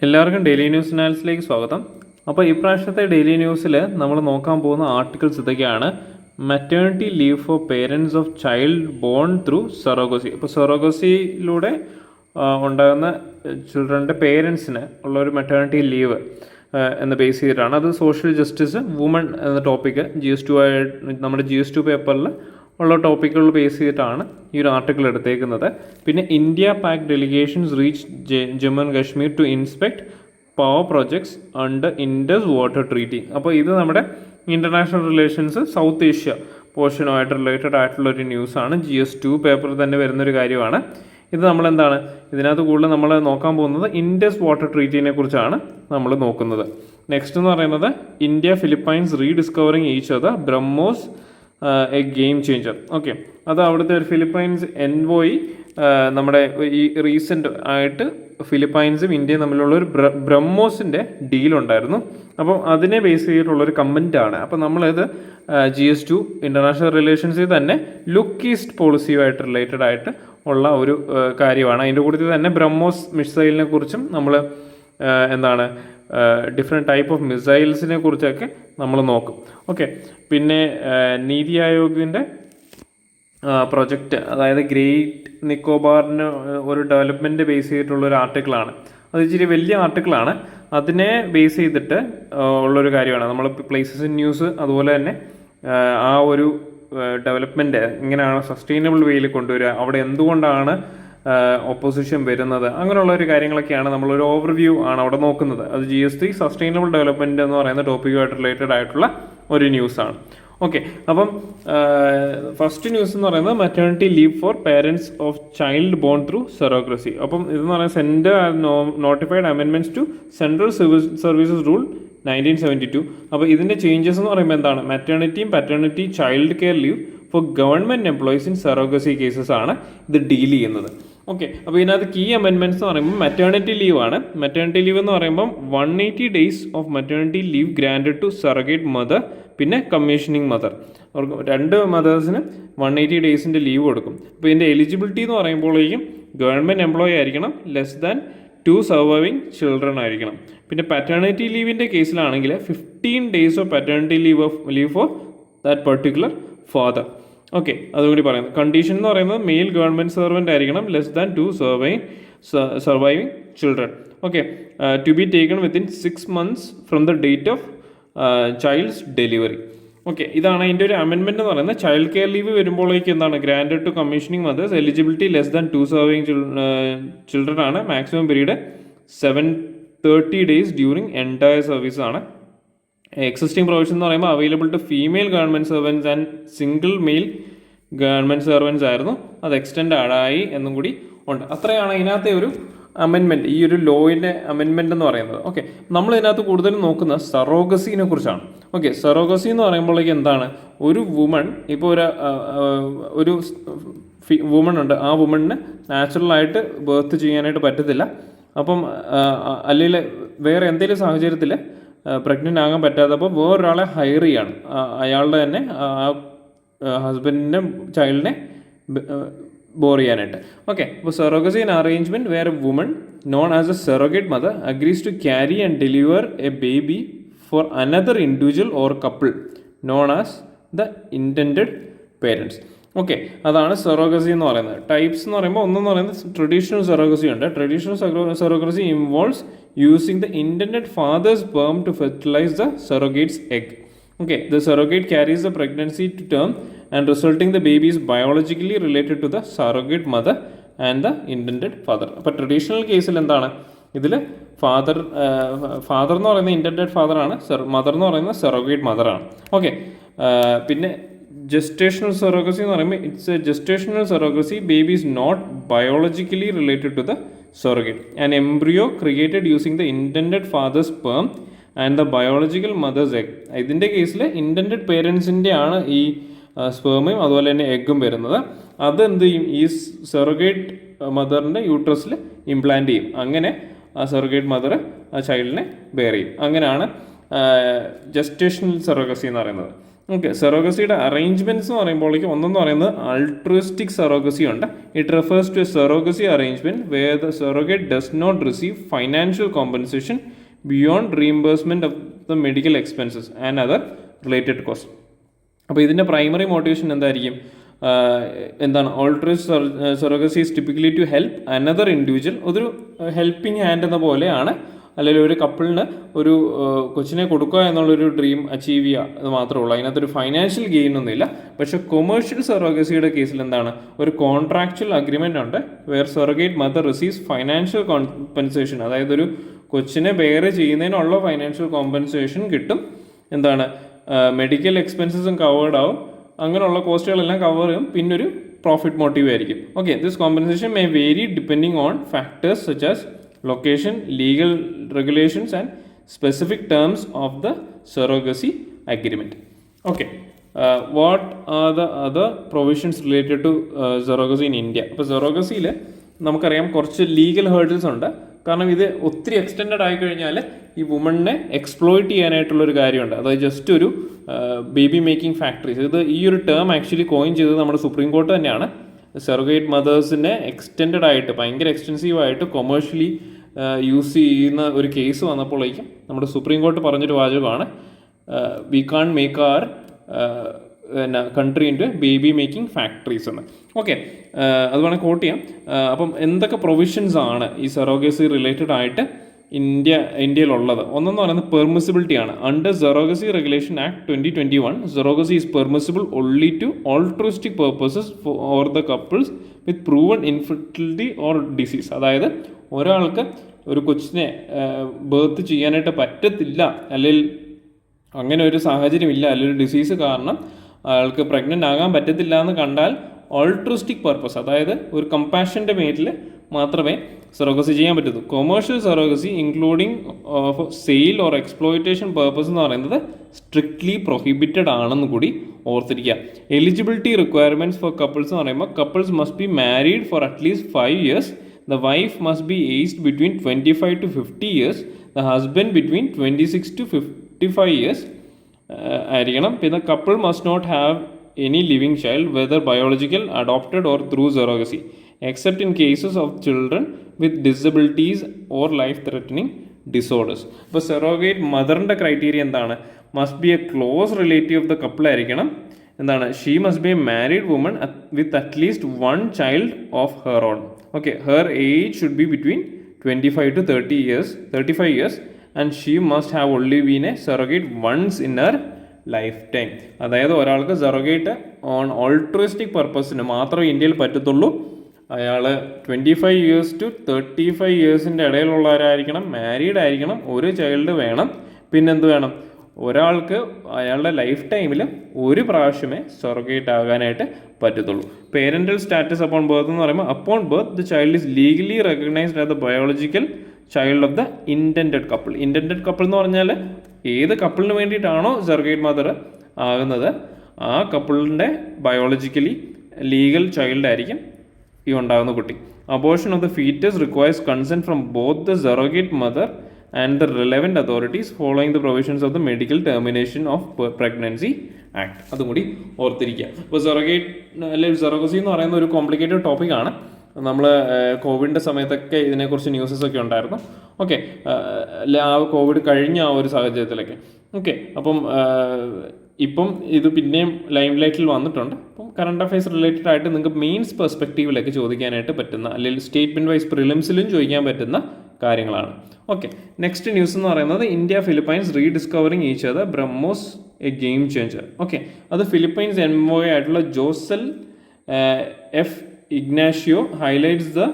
എല്ലാവർക്കും daily news അനാലിസിലേക്ക് സ്വാഗതം. അപ്പോൾ ഇപ്രാവശ്യത്തെ ഡെയിലി ന്യൂസിൽ നമ്മൾ നോക്കാൻ പോകുന്ന ആർട്ടിക്കിൾസ് ഇതൊക്കെയാണ്. Maternity leave for parents of child born through surrogacy. അപ്പോൾ സെറോഗസിയിലൂടെ ഉണ്ടാകുന്ന ചിൽഡ്രൻ്റെ പേരൻസിന് ഉള്ള ഒരു മെറ്റേണിറ്റി ലീവ് എന്ന് ബേസ് ചെയ്തിട്ടാണ്. അത് സോഷ്യൽ ജസ്റ്റിസ്, വുമൺ എന്ന ടോപ്പിക്ക് നമ്മുടെ GS2 പേപ്പറിൽ ഉള്ള ടോപ്പിക്കുകൾ ബേസ് ചെയ്തിട്ടാണ് ഈ ഒരു ആർട്ടിക്കിൾ എടുത്തേക്കുന്നത്. പിന്നെ India Pak delegations reach Jammu and Kashmir to inspect power projects under Indus water treaty. അപ്പോൾ ഇത് നമ്മുടെ ഇൻ്റർനാഷണൽ റിലേഷൻസ് സൗത്ത് ഏഷ്യ പോർഷനുമായിട്ട് റിലേറ്റഡ് ആയിട്ടുള്ളൊരു ന്യൂസാണ്. GS2 പേപ്പറിൽ തന്നെ വരുന്നൊരു കാര്യമാണ്. ഇത് നമ്മളെന്താണ് ഇതിനകത്ത് കൂടുതൽ നമ്മൾ നോക്കാൻ പോകുന്നത് ഇൻഡസ് വാട്ടർ ട്രീറ്റിനെ കുറിച്ചാണ് നമ്മൾ നോക്കുന്നത്. നെക്സ്റ്റ് എന്ന് പറയുന്നത് India Philippines rediscovering each other BrahMos a game changer. Okay, അത് അവിടുത്തെ ഒരു ഫിലിപ്പൈൻസ് എൻവോയി നമ്മുടെ ഈ റീസെൻ്റ് ആയിട്ട് ഫിലിപ്പൈൻസും ഇന്ത്യയും തമ്മിലുള്ള ഒരു ബ്രഹ്മോസിൻ്റെ ഡീലുണ്ടായിരുന്നു. അപ്പം അതിനെ ബേസ് ചെയ്തിട്ടുള്ളൊരു കമൻറ്റാണ്. അപ്പം നമ്മളിത് GS2 ഇൻ്റർനാഷണൽ റിലേഷൻസിൽ തന്നെ ലുക്ക് ഈസ്റ്റ് പോളിസിയുമായിട്ട് റിലേറ്റഡ് ആയിട്ട് ഉള്ള ഒരു കാര്യമാണ്. അതിൻ്റെ കൂട്ടത്തിൽ തന്നെ ബ്രഹ്മോസ് മിസൈലിനെ കുറിച്ചും നമ്മൾ ഡിഫറെൻറ്റ് ടൈപ്പ് ഓഫ് മിസൈൽസിനെ കുറിച്ചൊക്കെ നമ്മൾ നോക്കും. ഓക്കെ, പിന്നെ നീതി ആയോഗിൻ്റെ പ്രൊജക്റ്റ്, അതായത് ഗ്രേറ്റ് നിക്കോബാറിന് ഒരു ഡെവലപ്മെൻറ്റ് ബേസ് ചെയ്തിട്ടുള്ള ഒരു ആർട്ടിക്കിളാണ്. അത് ഇച്ചിരി വലിയ ആർട്ടിക്കിളാണ്. അതിനെ ബേസ് ചെയ്തിട്ട് ഉള്ളൊരു കാര്യമാണ്. നമ്മൾ പ്ലേസസ് ഇൻ ന്യൂസ് അതുപോലെ തന്നെ ആ ഒരു ഡെവലപ്മെൻറ്റ് എങ്ങനെയാണ് സസ്റ്റൈനബിൾ വേയിൽ കൊണ്ടുവരിക, അവിടെ എന്തുകൊണ്ടാണ് ഓപ്പോസിഷൻ വരുന്നത്, അങ്ങനെയുള്ള ഒരു കാര്യങ്ങളൊക്കെയാണ് നമ്മളൊരു ഓവർവ്യൂ ആണ് അവിടെ നോക്കുന്നത്. അത് GS3 സസ്റ്റൈനബിൾ ഡെവലപ്മെൻറ്റ് എന്ന് പറയുന്ന ടോപ്പിക്കുമായിട്ട് റിലേറ്റഡ് ആയിട്ടുള്ള ഒരു ന്യൂസാണ്. ഓക്കെ, അപ്പം ഫസ്റ്റ് ന്യൂസ് എന്ന് പറയുന്നത് maternity leave for parents of child born through surrogacy. അപ്പം ഇതെന്ന് പറയുന്നത് centre notified amendments to central services rule 1972. അപ്പോൾ ഇതിൻ്റെ ചേഞ്ചസ് എന്ന് പറയുമ്പോൾ എന്താണ്, മെറ്റേണിറ്റിയും paternity child care leave for government employees in surrogacy cases ആണ് ഇത് ഡീൽ ചെയ്യുന്നത്. ഓക്കെ, അപ്പോൾ ഇതിനകത്ത് കീ അമെൻമെൻറ്റ്സ് എന്ന് പറയുമ്പോൾ മെറ്റേണിറ്റി ലീവ് ആണ്. മെറ്റേണിറ്റി ലീവ് എന്ന് പറയുമ്പം 180 days of maternity leave granted to surrogate mother, പിന്നെ കമ്മീഷനിങ് മദർ. അവർക്ക് 2 മദേഴ്സിന് 180 days ലീവ് കൊടുക്കും. അപ്പോൾ ഇതിൻ്റെ എലിജിബിലിറ്റി എന്ന് പറയുമ്പോഴേക്കും ഗവൺമെൻറ് എംപ്ലോയി ആയിരിക്കണം, ലെസ് ദാൻ 2 സർവൈവിങ് ചിൽഡ്രൻ ആയിരിക്കണം. പിന്നെ പാറ്റേണിറ്റി ലീവിൻ്റെ കേസിലാണെങ്കിൽ 15 days of paternity leave for that particular father. Okay, അതുകൂടി പറയുന്നത്. കണ്ടീഷൻ എന്ന് പറയുന്നത് മെയിൽ ഗവൺമെൻറ് സർവൻ്റ് ആയിരിക്കണം, less than 2 surviving children. Okay, to be taken within 6 months from the date of child's delivery. Okay, ഇതാണ് അതിൻ്റെ ഒരു അമെൻമെൻറ്റ് എന്ന് പറയുന്നത്. ചൈൽഡ് കെയർ ലീവ് വരുമ്പോഴേക്ക് എന്താണ്, granted to commissioning mothers, eligibility less than 2 surviving children ആണ്. Maximum period 730 days during entire service ആണ്. Existing provision എന്ന് പറയുമ്പോൾ available to female government servants and single male government servants ആയിരുന്നു. അത് എക്സ്റ്റെൻഡ് ആയി എന്നും കൂടി ഉണ്ട്. അത്രയാണ് ഇതിനകത്തെ ഒരു അമെൻമെൻറ്റ്, ഈ ഒരു ലോയിൻ്റെ അമെൻമെൻറ്റ് എന്ന് പറയുന്നത്. ഓക്കെ, നമ്മൾ ഇതിനകത്ത് കൂടുതലും നോക്കുന്ന സെറോഗസിനെ കുറിച്ചാണ്. ഓക്കെ, സെറോഗസി എന്ന് പറയുമ്പോഴേക്ക് എന്താണ്, ഒരു വുമൺ ഇപ്പോൾ ഒരു വുമൺ ഉണ്ട്, ആ വുമണിന് നാച്ചുറലായിട്ട് ബർത്ത് ചെയ്യാനായിട്ട് പറ്റത്തില്ല. അപ്പം അല്ലെങ്കിൽ വേറെ എന്തെങ്കിലും സാഹചര്യത്തിൽ പ്രഗ്നൻ്റ് ആകാൻ പറ്റാത്തപ്പോൾ വേറൊരാളെ ഹയർ ചെയ്യാണ്, അയാളുടെ തന്നെ ഹസ്ബൻഡിൻ്റെ ചൈൽഡിനെ ബോർ ചെയ്യാനായിട്ട്. ഓക്കെ, അപ്പോൾ surrogacy an arrangement where a woman known as a surrogate mother agrees to carry and deliver a baby for another individual or couple known as the intended parents. Okay, അതാണ് surrogacy എന്ന് പറയുന്നത്. Types എന്ന് പറയുമ്പോൾ ഒന്നെന്ന് പറയുന്നത് traditional surrogacy ഉണ്ട്. Traditional surrogacy involves using the intended father's sperm to fertilize the surrogate's egg. Okay, the surrogate carries the pregnancy to term and resulting the baby is biologically related to the surrogate mother and the intended father. അപ്പോൾ traditional കേസിൽ എന്താണ്, ഇതിൽ father എന്ന് പറയുന്നത് intended father ആണ്, mother എന്ന് പറയുന്നത് surrogate mother ആണ്. ഓക്കെ, പിന്നെ ജസ്റ്റേഷണൽ സെറോഗസി എന്ന് പറയുമ്പോൾ it's a gestational surrogacy, baby is not biologically related to the surrogate. An embryo created using the intended father's sperm and the biological mother's egg. ഇതിൻ്റെ കേസിൽ intended പേരൻസിൻ്റെ ആണ് ഈ സ്പേമും അതുപോലെ തന്നെ എഗ്ഗും വരുന്നത്. അത് എന്ത് ചെയ്യും, ഈ സെറോഗേറ്റ് മദറിൻ്റെ യൂട്രസിൽ ഇംപ്ലാന്റ് ചെയ്യും. അങ്ങനെ ആ സെറോഗേറ്റ് മദർ ആ ചൈൽഡിനെ ബെയർ ചെയ്യും. അങ്ങനെയാണ് ജസ്റ്റേഷണൽ സെറോഗസി എന്ന് പറയുന്നത്. ഓക്കെ, സെറോഗസിയുടെ അറേഞ്ച്മെൻറ്റ്സ് എന്ന് പറയുമ്പോഴേക്കും ഒന്നെന്ന് പറയുന്നത് ആൾട്രിസ്റ്റിക് സെറോഗസി ഉണ്ട്. It refers to a surrogacy arrangement where the surrogate does not receive financial compensation beyond reimbursement of the medical expenses and other related cost. അപ്പോൾ ഇതിൻ്റെ പ്രൈമറി മോട്ടിവേഷൻ എന്തായിരിക്കും? എന്താണ്? Altruist surrogacy is typically to help another individual. അതൊരു helping hand എന്ന പോലെയാണ്, അല്ലെങ്കിൽ ഒരു കപ്പിളിന് ഒരു കൊച്ചിനെ കൊടുക്കുക എന്നുള്ളൊരു ഡ്രീം അച്ചീവ് ചെയ്യുക അത് മാത്രമേ ഉള്ളൂ. അതിനകത്തൊരു ഫൈനാൻഷ്യൽ ഗെയിൻ ഒന്നുമില്ല. പക്ഷേ കൊമേഴ്ഷ്യൽ സെറോഗസിയുടെ കേസിൽ എന്താണ്? ഒരു കോൺട്രാക്ച്വൽ അഗ്രിമെൻ്റ് ഉണ്ട് where surrogate mother receives financial compensation. അതായത് ഒരു കൊച്ചിനെ ബെയർ ചെയ്യുന്നതിനുള്ള ഫൈനാൻഷ്യൽ കോമ്പൻസേഷൻ കിട്ടും. എന്താണ്? മെഡിക്കൽ എക്സ്പെൻസസും കവേർഡ് ആവും, അങ്ങനെയുള്ള കോസ്റ്റുകളെല്ലാം കവർ ചെയ്യും. പിന്നൊരു പ്രോഫിറ്റ് മോട്ടീവ് ആയിരിക്കും. Okay, this compensation may vary depending on factors such as location, legal regulations and specific terms of the surrogacy agreement. Okay, what are the other provisions related to surrogacy in India? അപ്പോൾ surrogacyയിൽ നമുക്കറിയാം കുറച്ച് legal hurdles ഉണ്ട്. കാരണം ഇത് ഒത്തിരി extended ആയി കഴിഞ്ഞാൽ ഈ വുമണിനെ എക്സ്പ്ലോയിറ്റ് ചെയ്യാനായിട്ടുള്ളൊരു കാര്യമുണ്ട്. അതായത് ജസ്റ്റ് ഒരു ബേബി മേക്കിംഗ് ഫാക്ടറീസ്. ഇത് ഈ ഒരു ടേം ആക്ച്വലി കോയിൻ ചെയ്തത് നമ്മുടെ സുപ്രീം കോർട്ട് തന്നെയാണ്. സെറോഗേറ്റ് മദേഴ്സിനെ എക്സ്റ്റെൻഡഡ് ആയിട്ട് ഭയങ്കര എക്സ്റ്റെൻസീവായിട്ട് കൊമേഴ്ഷ്യലി യൂസ് ചെയ്യുന്ന ഒരു കേസ് വന്നപ്പോഴേക്കും നമ്മുടെ സുപ്രീം കോർട്ട് പറഞ്ഞൊരു വാചകമാണ്, we can make our country into baby making factories എന്ന്. ഓക്കെ, അത് വേണമെങ്കിൽ കോട്ട് ചെയ്യാം. അപ്പം എന്തൊക്കെ പ്രൊവിഷൻസ് ആണ് ഈ സെറോഗസി റിലേറ്റഡ് ആയിട്ട് ഇന്ത്യയിലുള്ളത്? ഒന്നെന്ന് പറയുന്നത് പെർമിസിബിലിറ്റി ആണ്. Under surrogacy regulation act 2021 surrogacy is permissible only to altruistic purposes for the couples with proven infertility or disease. അതായത് ഒരാൾക്ക് ഒരു കൊച്ചിനെ ബർത്ത് ചെയ്യാനായിട്ട് പറ്റത്തില്ല, അല്ലെങ്കിൽ അങ്ങനെ ഒരു സാഹചര്യമില്ല, അല്ലെങ്കിൽ ഒരു ഡിസീസ് കാരണം അയാൾക്ക് പ്രഗ്നൻ്റ് ആകാൻ പറ്റത്തില്ല എന്ന് കണ്ടാൽ ഓൾട്രിസ്റ്റിക് പർപ്പസ്, അതായത് ഒരു കമ്പാഷൻ്റെ പേരിൽ മാത്രമേ സെറോഗസി ചെയ്യാൻ പറ്റൂ. Commercial surrogacy including sale or exploitation purpose എന്ന് പറയുന്നത് സ്ട്രിക്ട്ലി പ്രൊഹിബിറ്റഡ് ആണെന്ന് കൂടി ഓർത്തിരിക്കുക. എലിജിബിലിറ്റി റിക്വയർമെൻറ്റ്സ് ഫോർ കപ്പിൾസ് എന്ന് പറയുമ്പോൾ couples must be married for at least 5 years. The wife must be aged between 25 to 50 years. The husband between 26 to 55 years ആയിരിക്കണം. പിന്നെ couple must not have any living child whether biological, adopted or through surrogacy except in cases of children with disabilities or life threatening disorders. ഇപ്പോൾ surrogate മദറിൻ്റെ criteria എന്താണ്? Must be A close relative of the couple ആയിരിക്കണം. എന്താണ്? She must be A married woman with at least 1 child of her own. Okay, her age should be between 25 to 35 years and she must have only been a surrogate once in her lifetime. അതായത് ഒരാൾക്ക് surrogate on ഓൾട്രിസ്റ്റിക് പർപ്പസിന് മാത്രമേ ഇന്ത്യയിൽ പറ്റത്തുള്ളൂ. അയാൾ 25 years to 35 yearsൻ്റെ ഇടയിലുള്ളവരായിരിക്കണം, married ആയിരിക്കണം, ഒരു child വേണം. പിന്നെന്ത് വേണം? ഒരാൾക്ക് അയാളുടെ ലൈഫ് ടൈമിൽ ഒരു പ്രാവശ്യമേ സെറോഗേറ്റ് ആകാനായിട്ട് പറ്റത്തുള്ളൂ. പേരൻ്റൽ സ്റ്റാറ്റസ് അപ്പോൺ ബർത്ത് എന്ന് പറയുമ്പോൾ upon birth the child is legally recognised as the biological child of the intended couple. Intended couple എന്ന് പറഞ്ഞാൽ ഏത് കപ്പിളിന് വേണ്ടിയിട്ടാണോ സെറോഗേറ്റ് മദർ ആകുന്നത് ആ കപ്പിളിൻ്റെ ബയോളജിക്കലി ലീഗൽ ചൈൽഡ് ആയിരിക്കും ഈ ഉണ്ടാകുന്ന കുട്ടി. Abortion of the foetus requires consent from both the surrogate mother and the relevant authorities following the provisions of the Medical Termination of Pregnancy Act. അതും കൂടി ഓർത്തിരിക്കുക. ഇപ്പോൾ സെറോഗേറ്റ് അല്ലെങ്കിൽ സെറോഗസി എന്ന് പറയുന്ന ഒരു കോംപ്ലിക്കേറ്റഡ് ടോപ്പിക്കാണ്. നമ്മൾ കോവിഡിൻ്റെ സമയത്തൊക്കെ ഇതിനെക്കുറിച്ച് ന്യൂസസ് ഒക്കെ ഉണ്ടായിരുന്നു. ഓക്കെ, ആ കോവിഡ് കഴിഞ്ഞ ആ ഒരു സാഹചര്യത്തിലൊക്കെ. ഓക്കെ, അപ്പം ഇപ്പം ഇത് പിന്നെയും ലൈം ലൈറ്റിൽ വന്നിട്ടുണ്ട്. അപ്പം കറണ്ട് അഫയേഴ്സ് റിലേറ്റഡ് ആയിട്ട് നിങ്ങൾക്ക് മെയിൻസ് പെർസ്പെക്റ്റീവിലൊക്കെ ചോദിക്കാനായിട്ട് പറ്റുന്ന, അല്ലെങ്കിൽ സ്റ്റേറ്റ്മെൻറ്റ് വൈസ് പ്രിലിംസിലും ചോദിക്കാൻ പറ്റുന്ന കാര്യങ്ങളാണ്. ഓക്കെ, നെക്സ്റ്റ് ന്യൂസ് എന്ന് പറയുന്നത് India Philippines rediscovering each other, BrahMos a game changer. Okay, അത് ഫിലിപ്പൈൻസ് എൻവോയ് ആയിട്ടുള്ള Josel F Ignacio highlights the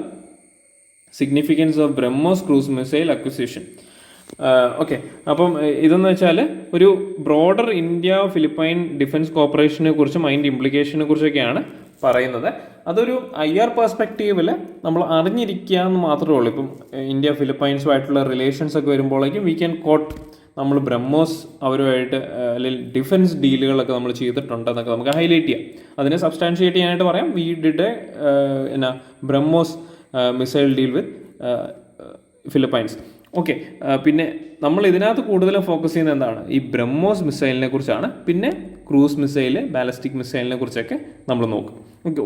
significance of BrahMos cruise missile acquisition. Okay, അപ്പം ഇതെന്ന് വെച്ചാൽ ഒരു ബ്രോഡർ ഇന്ത്യ ഫിലിപ്പൈൻ ഡിഫൻസ് കോപ്പറേഷനെ കുറിച്ചും അതിൻ്റെ ഇംപ്ലിക്കേഷനെ കുറിച്ചൊക്കെയാണ് പറയുന്നത്. അതൊരു IR പെർസ്പെക്റ്റീവിൽ നമ്മൾ അറിഞ്ഞിരിക്കുക എന്ന് മാത്രമേ ഉള്ളൂ. ഇപ്പം ഇന്ത്യ ഫിലിപ്പൈൻസുമായിട്ടുള്ള റിലേഷൻസ് ഒക്കെ വരുമ്പോഴേക്കും വി ക്യാൻ കോട്ട് നമ്മൾ ബ്രഹ്മോസ് അവരുമായിട്ട് അല്ലെങ്കിൽ ഡിഫൻസ് ഡീലുകളൊക്കെ നമ്മൾ ചെയ്തിട്ടുണ്ടെന്നൊക്കെ നമുക്ക് ഹൈലൈറ്റ് ചെയ്യാം. അതിനെ സബ്സ്റ്റാൻഷിയേറ്റ് ചെയ്യാനായിട്ട് പറയാം we did BrahMos missile deal with Philippines. Okay, പിന്നെ നമ്മൾ ഇതിനകത്ത് കൂടുതലും ഫോക്കസ് ചെയ്യുന്നത് എന്താണ്? ഈ ബ്രഹ്മോസ് മിസൈലിനെ കുറിച്ചാണ്. പിന്നെ ക്രൂസ് മിസൈൽ, ബാലിസ്റ്റിക് മിസൈലിനെ കുറിച്ചൊക്കെ നമ്മൾ നോക്കും. Okay,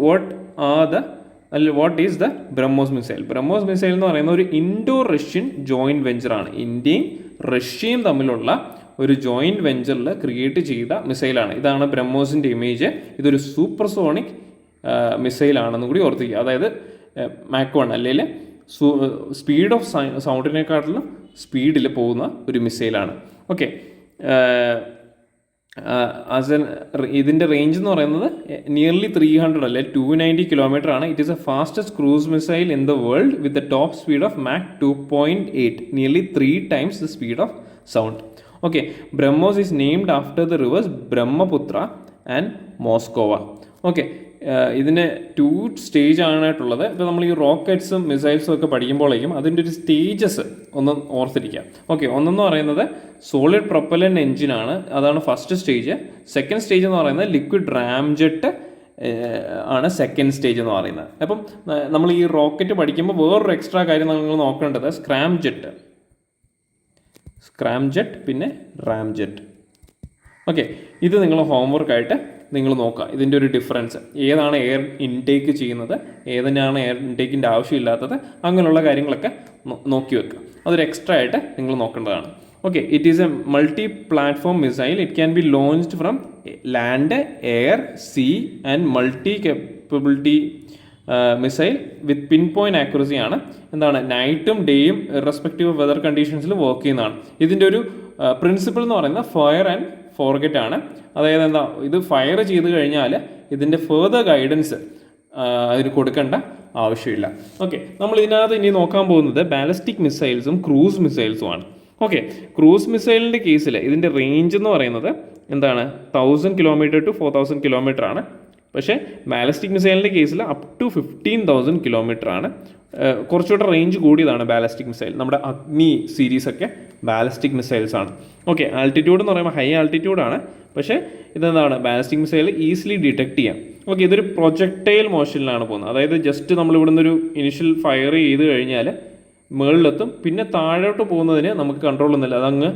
what is the BrahMos missile? BrahMos missile എന്ന് പറയുന്ന ഒരു ഇൻഡോ റഷ്യൻ ജോയിൻറ്റ് വെഞ്ചറാണ്. ഇന്ത്യയും റഷ്യയും തമ്മിലുള്ള ഒരു ജോയിൻറ്റ് വെഞ്ചറിൽ ക്രിയേറ്റ് ചെയ്ത മിസൈലാണ്. ഇതാണ് ബ്രഹ്മോസിൻ്റെ ഇമേജ്. ഇതൊരു സൂപ്പർസോണിക് മിസൈലാണെന്നും കൂടി ഓർത്തിക്കുക. അതായത് മാക്ക് 1 അല്ലെങ്കിൽ സ്പീഡ് ഓഫ് സൗണ്ടിനെക്കാട്ടിലും സ്പീഡിൽ പോകുന്ന ഒരു മിസൈലാണ്. ഓക്കെ, ഇതിൻ്റെ റേഞ്ച് എന്ന് പറയുന്നത് നിയർലി 300 അല്ലെ 290 കിലോമീറ്റർ ആണ്. It is a fastest cruise missile in the world with a top speed of Mach 2.8, nearly 3 times the speed of sound. Okay, BrahMos is named after the rivers Brahmaputra and Moskva. Okay, ഇതിന് 2 stage ആണായിട്ടുള്ളത്. ഇപ്പോൾ നമ്മൾ ഈ റോക്കറ്റ്സും മിസൈൽസും ഒക്കെ പഠിക്കുമ്പോഴേക്കും അതിൻ്റെ ഒരു stages ഒന്ന് ഓർത്തിരിക്കാം. Okay, ഒന്നെന്ന് പറയുന്നത് സോളിഡ് പ്രൊപ്പലൻ്റ് എഞ്ചിനാണ്, അതാണ് ഫസ്റ്റ് സ്റ്റേജ്. സെക്കൻഡ് സ്റ്റേജ് എന്ന് പറയുന്നത് ലിക്വിഡ് റാംജെറ്റ് ആണ് സെക്കൻഡ് സ്റ്റേജ് എന്ന് പറയുന്നത്. അപ്പം നമ്മൾ ഈ റോക്കറ്റ് പഠിക്കുമ്പോൾ വേറൊരു എക്സ്ട്രാ കാര്യം നിങ്ങൾ നോക്കേണ്ടത് സ്ക്രാംജെറ്റ് പിന്നെ റാംജെറ്റ്. ഓക്കെ, ഇത് നിങ്ങൾ ഹോംവർക്കായിട്ട് നിങ്ങൾ നോക്കുക. ഇതിൻ്റെ ഒരു ഡിഫറൻസ്, ഏതാണ് എയർ ഇൻടേക്ക് ചെയ്യുന്നത്, ഏതിനാണ് എയർ ഇൻടേക്കിൻ്റെ ആവശ്യമില്ലാത്തത്, അങ്ങനെയുള്ള കാര്യങ്ങളൊക്കെ നോക്കി വെക്കുക. അതൊരു എക്സ്ട്രാ ആയിട്ട് നിങ്ങൾ നോക്കേണ്ടതാണ്. Okay, it is a multi platform missile. It can be launched from land, air, sea and multi capability missile with pin point accuracy ആണ്. എന്താണ്, നൈറ്റും ഡേയും ഇറസ്പെക്റ്റീവ് ഓഫ് വെതർ കണ്ടീഷൻസിൽ വർക്ക് ചെയ്യുന്നതാണ്. ഇതിൻ്റെ ഒരു പ്രിൻസിപ്പിൾ എന്ന് പറയുന്നത് ഫയർ ആൻഡ് ഫോർഗെറ്റ് ആണ്. അതായത് എന്താ, ഇത് ഫയർ ചെയ്ത് കഴിഞ്ഞാൽ ഇതിൻ്റെ ഫെർദർ ഗൈഡൻസ് അതിന് കൊടുക്കേണ്ട ആവശ്യമില്ല. ഓക്കെ, നമ്മൾ ഇതിനകത്ത് ഇനി നോക്കാൻ പോകുന്നത് ബാലിസ്റ്റിക് മിസൈൽസും ക്രൂസ് മിസൈൽസും ആണ്. ഓക്കെ, ക്രൂസ് മിസൈലിൻ്റെ കേസിൽ ഇതിൻ്റെ റേഞ്ച് എന്ന് പറയുന്നത് എന്താണ്, 1000 കിലോമീറ്റർ ടു 4000 കിലോമീറ്റർ ആണ്. പക്ഷേ ബാലിസ്റ്റിക് മിസൈലിൻ്റെ കേസിൽ അപ് ടു 15,000 കിലോമീറ്റർ ആണ്. കുറച്ചുകൂടെ റേഞ്ച് കൂടിയതാണ് ബാലിസ്റ്റിക് മിസൈൽ. നമ്മുടെ അഗ്നി സീരീസൊക്കെ ബാലിസ്റ്റിക് മിസൈൽസ് ആണ്. ഓക്കെ, ആൾട്ടിറ്റ്യൂഡ് എന്ന് പറയുമ്പോൾ ഹൈ ആൾട്ടിറ്റ്യൂഡാണ്. പക്ഷേ ഇതെന്താണ്, ബാലിസ്റ്റിക് മിസൈൽ ഈസിലി ഡിറ്റക്ട് ചെയ്യാം. ഓക്കെ, ഇതൊരു പ്രൊജക്ടൈൽ മോഷനിലാണ് പോകുന്നത്. അതായത് ജസ്റ്റ് നമ്മൾ ഇവിടുന്ന് ഒരു ഇനിഷ്യൽ ഫയർ ചെയ്ത് കഴിഞ്ഞാൽ മുകളിലെത്തും, പിന്നെ താഴോട്ട് പോകുന്നതിന് നമുക്ക് കൺട്രോൾ ഒന്നുമില്ല, അതങ്ങ്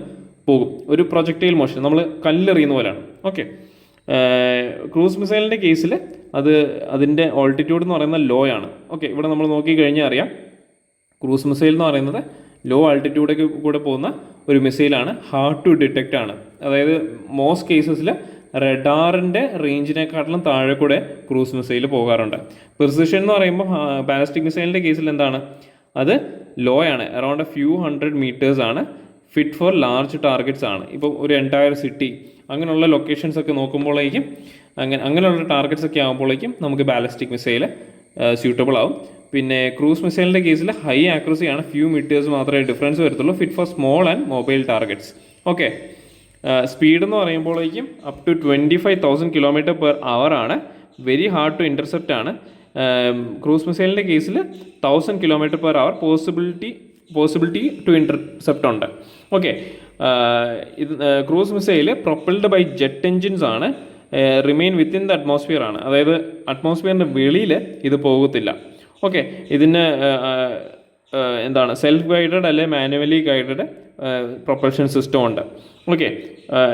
പോകും. ഒരു പ്രൊജക്ടൈൽ മോഷൻ, നമ്മൾ കല്ലെറിയുന്ന പോലെയാണ്. ഓക്കെ, ക്രൂസ് മിസൈലിൻ്റെ കേസിൽ അതിൻ്റെ ഓൾട്ടിറ്റ്യൂഡ് എന്ന് പറയുന്നത് ലോ ആണ്. ഓക്കെ, ഇവിടെ നമ്മൾ നോക്കിക്കഴിഞ്ഞാൽ അറിയാം, ക്രൂസ് മിസൈൽ എന്ന് പറയുന്നത് ലോ ആൾട്ടിറ്റ്യൂഡൊക്കെ കൂടെ പോകുന്ന ഒരു മിസൈലാണ്. ഹാർഡ് ടു ഡിറ്റക്റ്റ് ആണ്. അതായത് മോസ്റ്റ് കേസസിൽ റഡാറിൻ്റെ റേഞ്ചിനെക്കാട്ടിലും താഴെ കൂടെ ക്രൂസ് മിസൈൽ പോകാറുണ്ട്. പ്രിസിഷൻ എന്ന് പറയുമ്പോൾ ബാലിസ്റ്റിക് മിസൈലിൻ്റെ കേസിൽ എന്താണ്, അത് ലോ ആണ്, അറൗണ്ട് 100 മീറ്റേഴ്സ് ആണ്. ഫിറ്റ് ഫോർ ലാർജ് ടാർഗറ്റ്സ് ആണ്. ഇപ്പോൾ ഒരു എൻറ്റയർ സിറ്റി അങ്ങനെയുള്ള ലൊക്കേഷൻസ് ഒക്കെ നോക്കുമ്പോഴേക്കും അങ്ങനെയുള്ള ടാർഗറ്റ്സ് ഒക്കെ ആകുമ്പോഴേക്കും നമുക്ക് ബാലിസ്റ്റിക് മിസൈൽ സ്യൂട്ടബിൾ ആവും. പിന്നെ ക്രൂസ് മിസൈലിൻ്റെ കേസിൽ ഹൈ ആക്യുറസി ആണ്, ഫ്യൂ മീറ്റേഴ്സ് മാത്രമേ ഡിഫറൻസ് വരത്തുള്ളൂ. Fit for small and mobile targets. Okay, speed എന്ന് പറയുമ്പോഴേക്കും up to 25,000 kilometre per hour ആണ്. വെരി ഹാർഡ് ടു ഇൻ്റർസെപ്റ്റ് ആണ്. ക്രൂസ് മിസൈലിൻ്റെ കേസിൽ 1000 kilometre per hour possibility to intercept ഉണ്ട്. ഓക്കെ, ഇത് cruise missile propelled by jet engines ആണ്. Remain within the atmosphere ആണ്. അതായത് അറ്റ്മോസ്ഫിയറിൻ്റെ വെളിയിൽ ഇത് പോകത്തില്ല. ഓക്കെ, ഇതിന് എന്താണ്, സെൽഫ് ഗൈഡഡ് അല്ലെ മാനുവലി ഗൈഡഡ് പ്രൊപ്പൽഷൻ സിസ്റ്റം ഉണ്ട്. ഓക്കെ,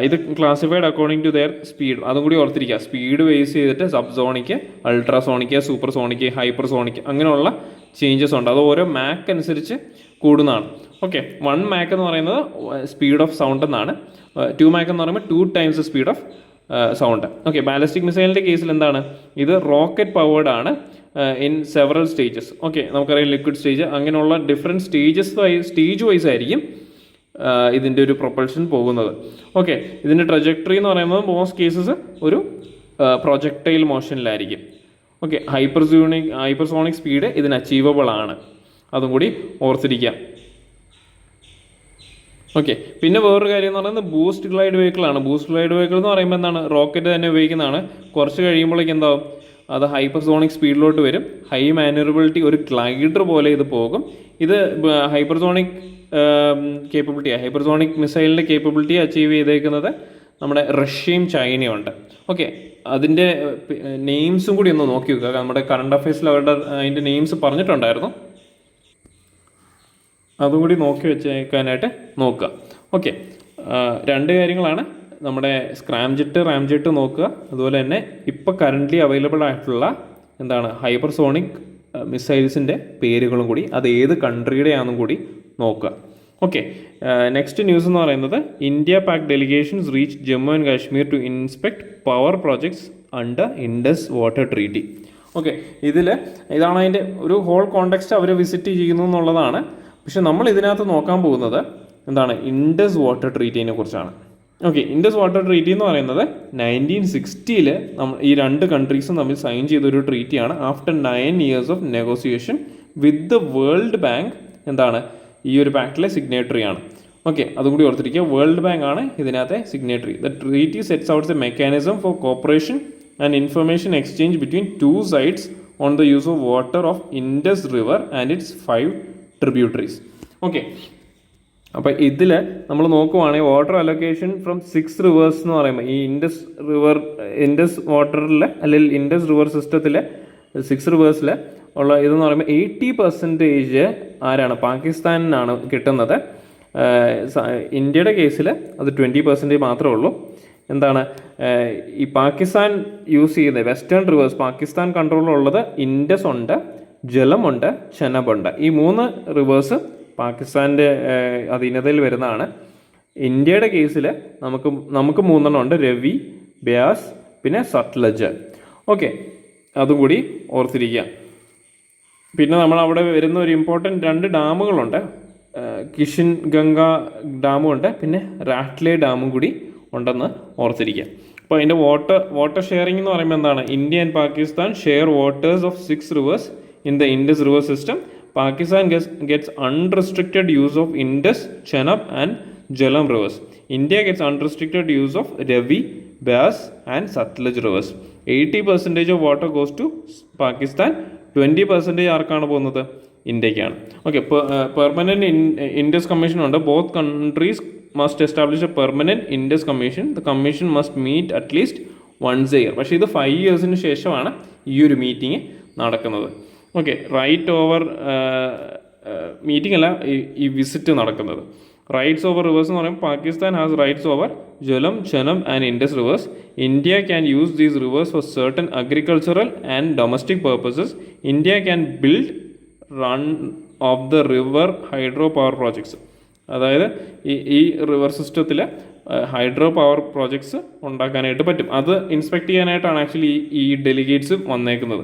ഇത് classified according to their speed, അതും കൂടി ഓർത്തിരിക്കുക. സ്പീഡ് ബേസ് ചെയ്തിട്ട് subsonic, ultrasonic, supersonic, hypersonic അങ്ങനെയുള്ള ചേഞ്ചസ് ഉണ്ട്. അത് ഓരോ മാക്ക് അനുസരിച്ച് കൂടുന്നതാണ്. ഓക്കെ, 1 മാക്ക് എന്ന് പറയുന്നത് സ്പീഡ് ഓഫ് സൗണ്ട് എന്നാണ്. 2 മാക്ക് എന്ന് പറയുമ്പോൾ 2 times speed of sound. Okay, ballistic മിസൈലിൻ്റെ കേസിൽ എന്താണ്, ഇത് റോക്കറ്റ് പവേർഡ് ആണ് ഇൻ സെവറൽ സ്റ്റേജസ്. ഓക്കെ, നമുക്കറിയാം ലിക്വിഡ് സ്റ്റേജ്, അങ്ങനെയുള്ള ഡിഫറെൻറ്റ് സ്റ്റേജ് വൈസ് ആയിരിക്കും ഇതിൻ്റെ ഒരു പ്രൊപ്പൽഷൻ പോകുന്നത്. ഓക്കെ, ഇതിൻ്റെ ട്രജക്ടറി എന്ന് പറയുന്നത് മോസ്റ്റ് കേസസ് ഒരു പ്രൊജക്ടൈൽ മോഷനിലായിരിക്കും. ഓക്കെ, ഹൈപ്പർസോണിക് സ്പീഡ് ഇതിന് അച്ചീവബിൾ ആണ്, അതും കൂടി ഓർത്തിരിക്കാം. ഓക്കെ, പിന്നെ വേറൊരു കാര്യം എന്ന് പറയുന്നത് ബൂസ്റ്റ് ഗ്ലൈഡ് വെഹിക്കിളാണ്. ബൂസ്റ്റ് ഗ്ലൈഡ് വെഹിക്കിൾ എന്ന് പറയുമ്പോൾ എന്താണ്, റോക്കറ്റ് തന്നെ ഉപയോഗിക്കുന്നതാണ്. കുറച്ച് കഴിയുമ്പോഴേക്കും എന്താവും, അത് ഹൈപ്പർസോണിക് സ്പീഡിലോട്ട് വരും. ഹൈ മാനുവറബിലിറ്റി, ഒരു ഗ്ലൈഡർ പോലെ ഇത് പോകും. ഇത് ഹൈപ്പർസോണിക് ഹൈപ്പർസോണിക് മിസൈലിൻ്റെ കേപ്പബിലിറ്റി അച്ചീവ് ചെയ്തേക്കുന്നത് നമ്മുടെ റഷ്യയും ചൈനയും ഉണ്ട്. ഓക്കെ, അതിൻ്റെ നെയിംസും കൂടി ഒന്ന് നോക്കി വെക്കുക. നമ്മുടെ കറണ്ട് അഫയേഴ്സിൽ അതിൻ്റെ നെയിംസ് പറഞ്ഞിട്ടുണ്ടായിരുന്നു, അതും കൂടി നോക്കി വെച്ചേക്കാനായിട്ട് നോക്കുക. ഓക്കെ, 2 കാര്യങ്ങളാണ് നമ്മുടെ സ്ക്രാംജെറ്റ്, റാംജെറ്റ് നോക്കുക. അതുപോലെ തന്നെ ഇപ്പോൾ കറൻ്റ്ലി അവൈലബിൾ ആയിട്ടുള്ള എന്താണ് ഹൈപ്പർസോണിക് മിസൈൽസിൻ്റെ പേരുകളും കൂടി അത് ഏത് കൺട്രിയുടെ ആണെന്നും കൂടി നോക്കുക. ഓക്കെ, നെക്സ്റ്റ് ന്യൂസ് എന്ന് പറയുന്നത് India Pak delegations reach Jammu and Kashmir to inspect power projects under Indus water treaty. Okay, ഇതാണ് അതിൻ്റെ ഒരു ഹോൾ കോണ്ടെക്സ്റ്റ് അവർ വിസിറ്റ് ചെയ്യുന്നു എന്നുള്ളതാണ്. പക്ഷെ നമ്മൾ ഇതിനകത്ത് നോക്കാൻ പോകുന്നത് എന്താണ്, ഇൻഡസ് വാട്ടർ ട്രീറ്റിനെ കുറിച്ചാണ്. ഓക്കെ, ഇൻഡസ് വാട്ടർ ട്രീറ്റി എന്ന് പറയുന്നത് 1960 ഈ രണ്ട് കൺട്രീസും തമ്മിൽ സൈൻ ചെയ്തൊരു ട്രീറ്റിയാണ്. After 9 years of negotiation with the world Bank എന്താണ് ഈ ഒരു പാക്റ്റിലെ സിഗ്നേറ്ററി ആണ്. ഓക്കെ, അതും കൂടി ഓർത്തിരിക്കുക, വേൾഡ് ബാങ്ക് ആണ് ഇതിനകത്തെ signatory. The treaty sets out a mechanism for cooperation and information exchange between 2 sides on the use of water of Indus river and its 5 tributaries. Okay, അപ്പോൾ ഇതിൽ നമ്മൾ നോക്കുവാണെങ്കിൽ വാട്ടർ അലൊക്കേഷൻ ഫ്രം 6 rivers എന്ന് പറയുമ്പോൾ ഈ Indus വാട്ടറിൽ അല്ലെങ്കിൽ ഇൻഡസ് റിവർ സിസ്റ്റത്തിലെ 6 rivers ഉള്ള ഇതെന്ന് പറയുമ്പോൾ 80% ആരാണ്, പാകിസ്ഥാനിനാണ് കിട്ടുന്നത്. ഇന്ത്യയുടെ കേസിൽ അത് 20% മാത്രമേ ഉള്ളൂ. എന്താണ് ഈ പാകിസ്ഥാൻ യൂസ് ചെയ്യുന്നത് വെസ്റ്റേൺ റിവേഴ്സ് പാകിസ്ഥാൻ കൺട്രോളിലുള്ളത് ഇൻഡസ് ഉണ്ട്, ജലമുണ്ട്, ചെനബുണ്ട്. ഈ 3 റിവേഴ്സ് പാകിസ്ഥാൻ്റെ അധീനതയിൽ വരുന്നതാണ്. ഇന്ത്യയുടെ കേസിൽ നമുക്ക് 3 ഉണ്ട്, രവി, ബ്യാസ്, പിന്നെ സത്ലജ്. ഓക്കെ, അതും കൂടി ഓർത്തിരിക്കുക. പിന്നെ നമ്മളവിടെ വരുന്ന ഒരു ഇമ്പോർട്ടൻറ്റ് 2 ഡാമുകളുണ്ട്, കിഷൻ ഗംഗ ഡാമും ഉണ്ട്, പിന്നെ റാറ്റ്ലെ ഡാമും കൂടി ഉണ്ടെന്ന് ഓർത്തിരിക്കുക. അപ്പോൾ അതിൻ്റെ വാട്ടർ ഷെയറിംഗ് എന്ന് പറയുമ്പോൾ എന്താണ്, India and Pakistan share waters of 6 rivers in the Indus river system. Pakistan gets unrestricted use of Indus, Chenab and Jhelum rivers. India gets unrestricted use of Ravi, Beas and Sutlej rivers. 80% of water goes to Pakistan, 20% ആർക്കാണ് പോകുന്നത്, ഇന്ത്യക്കാണ്. ഓക്കെ, പെർമനൻറ്റ് ഇൻഡസ് കമ്മീഷൻ ഉണ്ട്. Both countries must establish a permanent Indus commission. The commission must meet at least once a year. പക്ഷേ ഇത് 5 years ശേഷമാണ് ഈ ഒരു meeting നടക്കുന്നത്. ഓക്കെ, റൈറ്റ് ഓവർ മീറ്റിംഗ് അല്ല, ഈ വിസിറ്റ് നടക്കുന്നത്. റൈറ്റ്സ് ഓവർ റിവേഴ്സ് എന്ന് പറയുമ്പോൾ Pakistan has rights over Jhelum, Chenab and Indus rivers. India can use these rivers for certain agricultural and domestic purposes. India can build run of the river hydro power projects. അതായത് ഈ river സിസ്റ്റത്തിൽ hydro power projects ഉണ്ടാക്കാനായിട്ട് പറ്റും. അത് inspect ചെയ്യാനായിട്ടാണ് actually ഈ delegates വന്നേക്കുന്നത്.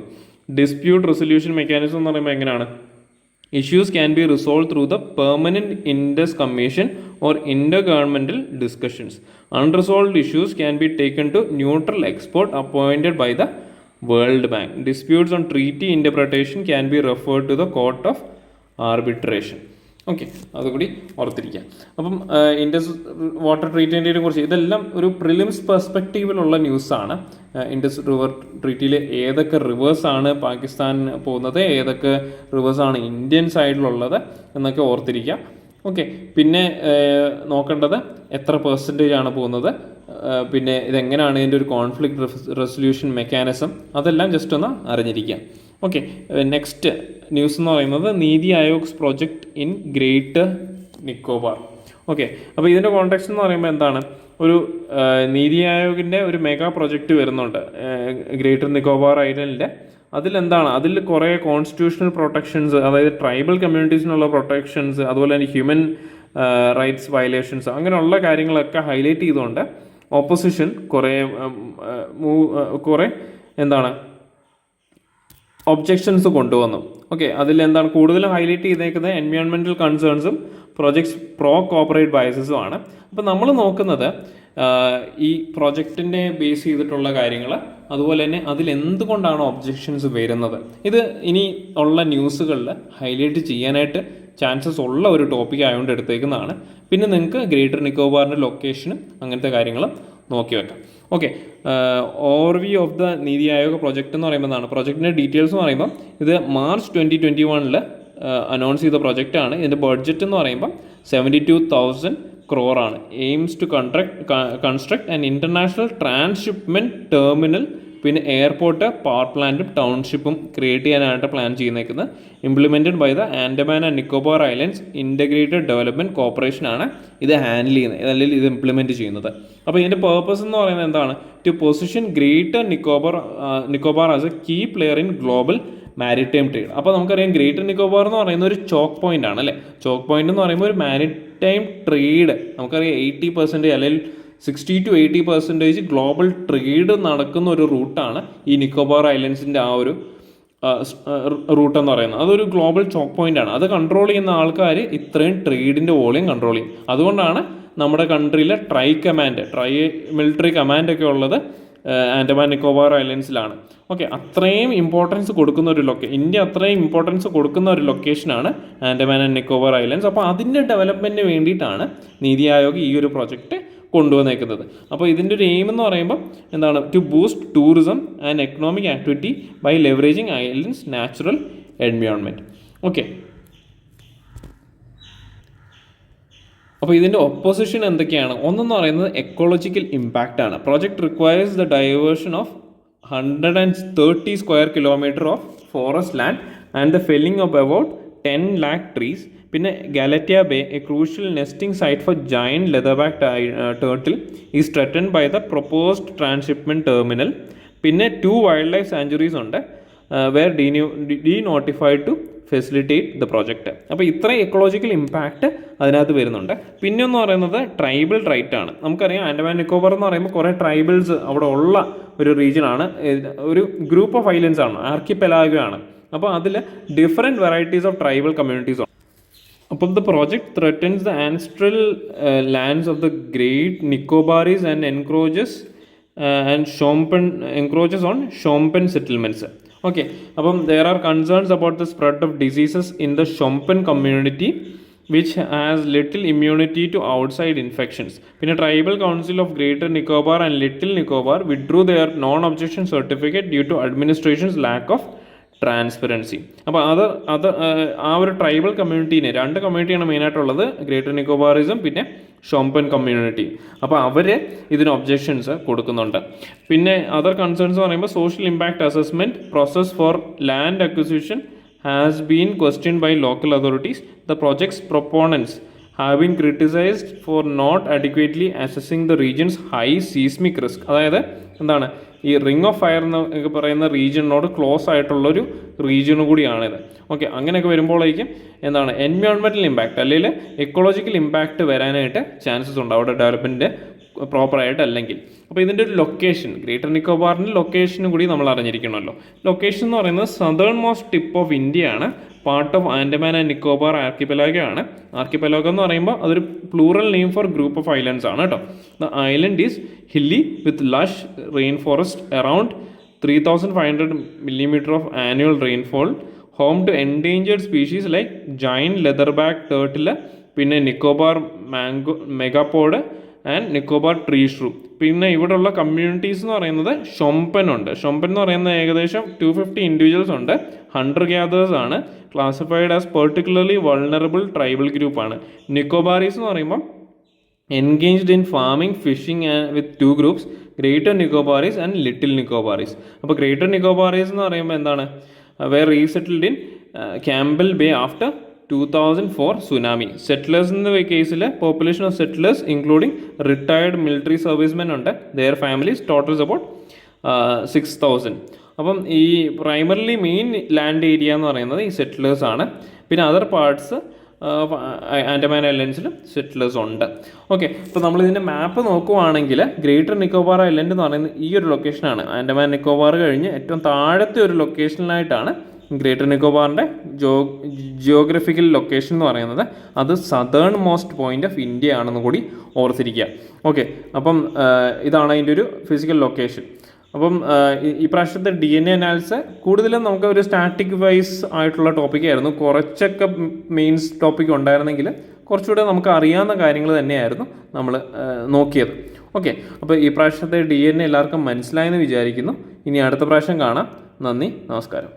Dispute resolution mechanism എന്ന് പറയുമ്പോൾ എങ്ങനെയാണ്, issues can be resolve through the permanent Indus commission or inter governmental discussions. Unresolved issues can be taken to neutral expert appointed by the world bank. Disputes on treaty interpretation can be referred to the court of arbitration. Okay, അതുകൂടി ഓർത്തിരിക്കാം. അപ്പം Indus water ട്രീറ്റിനെ കുറിച്ച് ഇതെല്ലാം ഒരു prelims പെർസ്പെക്റ്റീവിലുള്ള ന്യൂസാണ്. Indus river ട്രീറ്റിയിൽ ഏതൊക്കെ റിവേഴ്സാണ് പാകിസ്ഥാൻ പോകുന്നത്, ഏതൊക്കെ റിവേഴ്സാണ് ഇന്ത്യൻ സൈഡിലുള്ളത് എന്നൊക്കെ ഓർത്തിരിക്കാം. ഓക്കെ, പിന്നെ നോക്കേണ്ടത് എത്ര % ആണ് പോകുന്നത്, പിന്നെ ഇതെങ്ങനെയാണ് ഇതിൻ്റെ ഒരു കോൺഫ്ലിക്റ്റ് റെസൊല്യൂഷൻ മെക്കാനിസം, അതെല്ലാം ജസ്റ്റ് ഒന്ന് അറിഞ്ഞിരിക്കാം. ഓക്കെ, നെക്സ്റ്റ് ന്യൂസ് എന്ന് പറയുന്നത് NITI Aayog's project in Greater Nicobar. Okay, അപ്പോൾ ഇതിൻ്റെ കോൺടെക്സ്റ്റ് എന്ന് പറയുമ്പോൾ എന്താണ്, ഒരു നീതി ആയോഗിൻ്റെ ഒരു മെഗാ പ്രൊജക്റ്റ് വരുന്നുണ്ട് ഗ്രേറ്റർ നിക്കോബാർ ഐലൻഡിൽ. അതിൽ കുറേ കോൺസ്റ്റിറ്റ്യൂഷണൽ പ്രൊട്ടക്ഷൻസ്, അതായത് ട്രൈബൽ കമ്മ്യൂണിറ്റീസിനുള്ള പ്രൊട്ടക്ഷൻസ്, അതുപോലെ തന്നെ ഹ്യൂമൻ റൈറ്റ്സ് വയലേഷൻസ്, അങ്ങനെയുള്ള കാര്യങ്ങളൊക്കെ ഹൈലൈറ്റ് ചെയ്തുകൊണ്ട് ഓപ്പോസിഷൻ കുറേ എന്താണ് ഒബ്ജെക്ഷൻസ് കൊണ്ടുവന്നു. ഓക്കെ, അതിലെന്താണ് കൂടുതലും ഹൈലൈറ്റ് ചെയ്തേക്കുന്നത് എൻവയോൺമെൻറ്റൽ കൺസേൺസും പ്രൊജക്ട്സ് പ്രോ കോപ്പറേറ്റ് ബയസസും ആണ്. അപ്പോൾ നമ്മൾ നോക്കുന്നത് ഈ പ്രൊജക്റ്റിൻ്റെ ബേസ് ചെയ്തിട്ടുള്ള കാര്യങ്ങൾ, അതുപോലെ തന്നെ അതിലെന്തുകൊണ്ടാണ് ഒബ്ജെക്ഷൻസ് വരുന്നത്, ഇത് ഇനി ഉള്ള ന്യൂസുകളിൽ ഹൈലൈറ്റ് ചെയ്യാനായിട്ട് ചാൻസസ് ഉള്ള ഒരു ടോപ്പിക് ആയതുകൊണ്ട് എടുത്തേക്കുന്നതാണ്. പിന്നെ നിങ്ങൾക്ക് ഗ്രേറ്റർ നിക്കോബാറിൻ്റെ ലൊക്കേഷനും അങ്ങനത്തെ കാര്യങ്ങളും നോക്കി വെക്കാം. Okay, overview of the NITI Aayog project എന്ന് പറയുമ്പോൾ എന്താണ്, പ്രൊജക്റ്റിൻ്റെ ഡീറ്റെയിൽസ് എന്ന് പറയുമ്പോൾ ഇത് മാർച്ച് 2021 അനൗൺസ് ചെയ്ത പ്രൊജക്റ്റാണ്. ഇതിൻ്റെ ബഡ്ജറ്റ് എന്ന് പറയുമ്പോൾ 72,000 crore ആണ്. Aims to construct an international transshipment terminal പിന്നെ എയർപോർട്ട്, പവർ പ്ലാന്റും ടൗൺഷിപ്പും ക്രിയേറ്റ് ചെയ്യാനായിട്ട് പ്ലാൻ ചെയ്യുന്നേക്കുന്നത്. Implemented by the Andaman and Nicobar Islands Integrated Development Corporation ആണ് ഇത് ഹാൻഡിൽ ചെയ്യുന്നത്, അല്ലെങ്കിൽ ഇത് ഇംപ്ലിമെൻറ്റ് ചെയ്യുന്നത്. അപ്പോൾ ഇതിൻ്റെ പേർപ്പസ് എന്ന് പറയുന്നത് എന്താണ്? To position greater Nicobar as a key player in global maritime trade. അപ്പോൾ നമുക്കറിയാം ഗ്രേറ്റർ നിക്കോബാർ എന്ന് പറയുന്ന ഒരു ചോക്ക് പോയിന്റ് ആണ് അല്ലേ. ചോക്ക് പോയിന്റ് എന്ന് പറയുമ്പോൾ ഒരു മാരിടൈം ട്രേഡ് നമുക്കറിയാം 80% അല്ലെങ്കിൽ 60 to 80% ഗ്ലോബൽ ട്രേഡ് നടക്കുന്ന ഒരു റൂട്ടാണ് ഈ നിക്കോബാർ ഐലൻഡ്സിൻ്റെ ആ ഒരു റൂട്ട് എന്ന് പറയുന്നത്. അതൊരു ഗ്ലോബൽ ചോക്ക് പോയിന്റ് ആണ്. അത് കൺട്രോൾ ചെയ്യുന്ന ആൾക്കാർ ഇത്രയും ട്രേഡിൻ്റെ വോളിയം കൺട്രോൾ ചെയ്യും. അതുകൊണ്ടാണ് നമ്മുടെ കൺട്രിയിലെ ട്രൈ മിലിറ്ററി കമാൻഡൊക്കെ ഉള്ളത് ആൻഡമാൻ നിക്കോബാർ ഐലൻഡ്സിലാണ്. ഓക്കെ, അത്രയും ഇമ്പോർട്ടൻസ് കൊടുക്കുന്ന ഒരു ഇന്ത്യ അത്രയും ഇമ്പോർട്ടൻസ് കൊടുക്കുന്ന ഒരു ലൊക്കേഷനാണ് ആൻഡമാൻ ആൻഡ് നിക്കോബാർ ഐലൻഡ്സ്. അപ്പോൾ അതിൻ്റെ ഡെവലപ്മെൻറ്റിന് വേണ്ടിയിട്ടാണ് നീതി ആയോഗ് ഈ ഒരു പ്രോജക്റ്റ് കൊണ്ടുവന്നേക്കുന്നത്. അപ്പോൾ ഇതിൻ്റെ ഒരു എയിം എന്ന് പറയുമ്പോൾ എന്താണ്? To boost tourism and economic activity by leveraging islands natural environment. Okay, അപ്പോൾ ഇതിൻ്റെ ഒപ്പോസിഷൻ എന്തൊക്കെയാണ്? ഒന്നെന്ന് പറയുന്നത് എക്കോളജിക്കൽ ഇമ്പാക്റ്റ് ആണ്. Project requires the diversion of 130 square kilometer of forest land and the felling of about 10 lakh trees. പിന്നെ Galathea Bay, a crucial nesting site for giant leatherback turtle is threatened by the proposed transshipment terminal. പിന്നെ 2 wildlife sanctuaries ഉണ്ട് were ഡീനോട്ടിഫൈഡ് to facilitate the project. അപ്പോൾ ഇത്രയും ecological impact അതിനകത്ത് വരുന്നുണ്ട്. പിന്നെ എന്ന് പറയുന്നത് ട്രൈബൽ റൈറ്റ് ആണ്. നമുക്കറിയാം ആൻഡമാൻ നിക്കോബാർ എന്ന് പറയുമ്പോൾ കുറേ ട്രൈബൽസ് അവിടെ ഉള്ള ഒരു റീജിയനാണ്, ഒരു ഗ്രൂപ്പ് ഓഫ് ഐലൻഡ്സ് ആണ്, ആർക്കിപെലാഗോ ആണ്. അപ്പോൾ അതിൽ different varieties of tribal communities ഉണ്ട്. അപ്പം the project threatens the ancestral lands of the Great Nicobarese and encroaches on Shompen settlements. Okay, അപ്പം there are concerns about the spread of diseases in the Shompen community which has little immunity to outside infections. പിന്നെ tribal council of Greater Nicobar and Little Nicobar withdrew their non objection certificate due to administration's lack of transparency. അപ്പോൾ അത് ആ ഒരു tribal കമ്മ്യൂണിറ്റീനെ, 2 കമ്മ്യൂണിറ്റിയാണ് മെയിനായിട്ടുള്ളത്, greater നിക്കോബാറിസം പിന്നെ Shompen community. അപ്പോൾ അവർ ഇതിന് objections കൊടുക്കുന്നുണ്ട്. പിന്നെ അതർ കൺസേൺസ് എന്ന് പറയുമ്പോൾ social impact assessment process four land acquisition has been questioned by local authorities. The project's proponents have been criticized for not adequately assessing the region's high seismic risk. അതായത് എന്താണ്, ഈ ring of fire എന്ന് പറയുന്ന റീജിയനോട് close ആയിട്ടുള്ളൊരു റീജിയനും കൂടിയാണിത്. Okay, അങ്ങനെയൊക്കെ വരുമ്പോഴേക്കും എന്താണ് എൻവയോൺമെൻറ്റൽ ഇമ്പാക്റ്റ് അല്ലെങ്കിൽ എക്കോളജിക്കൽ ഇമ്പാക്റ്റ് വരാനായിട്ട് ചാൻസസ് ഉണ്ട് അവിടെ ഡെവലപ്മെൻറ്റ് പ്രോപ്പറായിട്ട് അല്ലെങ്കിൽ. അപ്പോൾ ഇതിൻ്റെ ഒരു ലൊക്കേഷൻ, ഗ്രേറ്റർ നിക്കോബാറിൻ്റെ ലൊക്കേഷനും കൂടി നമ്മൾ അറിഞ്ഞിരിക്കണമല്ലോ. ലൊക്കേഷൻ എന്ന് പറയുന്നത് സദേൺ മോസ്റ്റ് ടിപ്പ് ഓഫ് ഇന്ത്യയാണ്, part of Andaman and Nicobar archipelago ആണ്. ആർക്കിപെലാഗോ എന്ന് പറയുമ്പോൾ അതൊരു plural name for group of islands ആണ് കേട്ടോ. The island is hilly with lush rain forest around 3500 millimeters of annual rainfall, home to endangered species like giant leatherback turtle, പിന്നെ Nicobar megapode and Nicobar tree ഷ്രൂ. പിന്നെ ഇവിടെയുള്ള communities എന്ന് പറയുന്നത് ഷൊംപെൻ ഉണ്ട്. ഷൊംപെൻ എന്ന് പറയുന്നത് ഏകദേശം 250 ഇൻഡിവിജ്വൽസ് ഉണ്ട്. ഹണ്ടർ ഗ്യാദേഴ്സ് ആണ്, classified as particularly vulnerable tribal ഗ്രൂപ്പാണ്. നിക്കോബാറീസ് എന്ന് പറയുമ്പം engaged in farming, fishing with 2 groups, Greater Nicobarese and Little Nicobarese. അപ്പോൾ ഗ്രേറ്റർ നിക്കോബാറീസ് എന്ന് പറയുമ്പോൾ എന്താണ്, were resettled in Campbell Bay after 2004 tsunami. സെറ്റിലേഴ്സിൻ്റെ കേസിൽ population of settlers including retired military servicemen ഉണ്ട്, ദെയർ ഫാമിലീസ് ടോട്ടൽസ് അബൌട്ട് 6000. അപ്പം ഈ പ്രൈമറിലി മെയിൻ ലാൻഡ് ഏരിയ എന്ന് പറയുന്നത് ഈ സെറ്റിലേഴ്സ് ആണ്. പിന്നെ അതർ പാർട്സ് ആൻഡമാൻ ഐലൻഡ്സിലും സെറ്റിലേഴ്സ് ഉണ്ട്. ഓക്കെ, ഇപ്പോൾ നമ്മളിതിൻ്റെ മാപ്പ് നോക്കുവാണെങ്കിൽ ഗ്രേറ്റർ നിക്കോബാർ ഐലൻഡ് എന്ന് പറയുന്നത് ഈ ഒരു ലൊക്കേഷനാണ്. ആൻഡമാൻ നിക്കോബാർ കഴിഞ്ഞ് ഏറ്റവും താഴത്തെ ഒരു ലൊക്കേഷനിലായിട്ടാണ് ഗ്രേറ്റർ നിക്കോബാറിൻ്റെ ജിയോഗ്രഫിക്കൽ ലൊക്കേഷൻ എന്ന് പറയുന്നത്. അത് southern most point of India ആണെന്ന് കൂടി ഓർത്തിരിക്കുക. ഓക്കെ, അപ്പം ഇതാണ് അതിൻ്റെ ഒരു ഫിസിക്കൽ ലൊക്കേഷൻ. അപ്പം ഈ പ്രാവശ്യത്തെ DNA അനാലിസിസ് കൂടുതലും നമുക്ക് ഒരു സ്റ്റാറ്റിക് വൈസ് ആയിട്ടുള്ള ടോപ്പിക്കായിരുന്നു. കുറച്ചൊക്കെ മെയിൻസ് ടോപ്പിക് ഉണ്ടായിരുന്നെങ്കിൽ കുറച്ചുകൂടെ നമുക്ക് അറിയാവുന്ന കാര്യങ്ങൾ തന്നെയായിരുന്നു നമ്മൾ നോക്കിയത്. ഓക്കെ, അപ്പോൾ ഈ പ്രാവശ്യത്തെ DNA എല്ലാവർക്കും മനസ്സിലായെന്ന് വിചാരിക്കുന്നു. ഇനി അടുത്ത പ്രാവശ്യം കാണാം. നന്ദി, നമസ്കാരം.